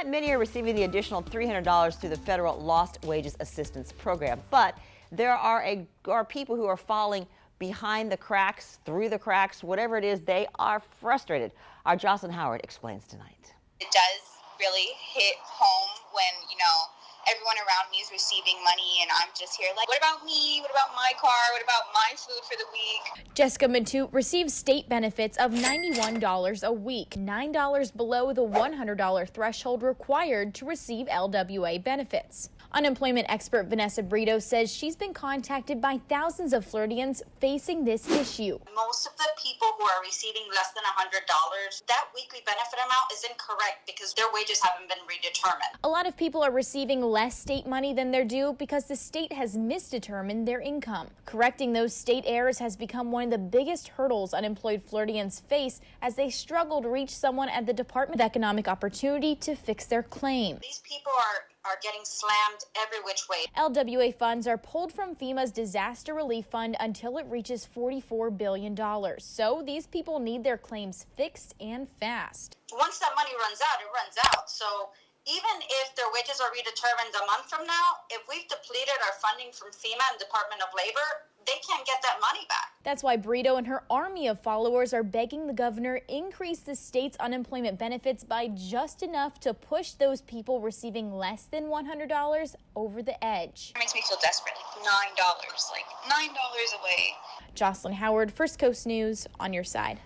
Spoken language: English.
Many are receiving the additional $300 through the federal Lost Wages Assistance Program, but there are people who are falling behind the cracks, through the cracks, whatever it is. They are frustrated. Our Jocelyn Howard explains tonight. It does really hit home when, everyone around me is receiving money and I'm just here like, what about me? What about my car? What about my food for the week? Jessica Matu receives state benefits of $91 a week, $9 below the $100 threshold required to receive LWA benefits. Unemployment expert Vanessa Brito says she's been contacted by thousands of Floridians facing this issue. Most of the people who are receiving less than $100, that weekly benefit amount is incorrect because their wages haven't been redetermined. A lot of people are receiving less state money than they're due because the state has misdetermined their income. Correcting those state errors has become one of the biggest hurdles unemployed Floridians face as they struggle to reach someone at the Department of Economic Opportunity to fix their claim. These people are getting slammed every which way. LWA funds are pulled from FEMA's disaster relief fund until it reaches $44 billion. So these people need their claims fixed and fast. Once that money runs out, it runs out. So even if their wages are redetermined a month from now, if we've depleted our funding from FEMA and Department of Labor, they can't get that money back. That's why Brito and her army of followers are begging the governor increase the state's unemployment benefits by just enough to push those people receiving less than $100 over the edge. It makes me feel desperate, like $9 away. Jocelyn Howard, First Coast News, on your side.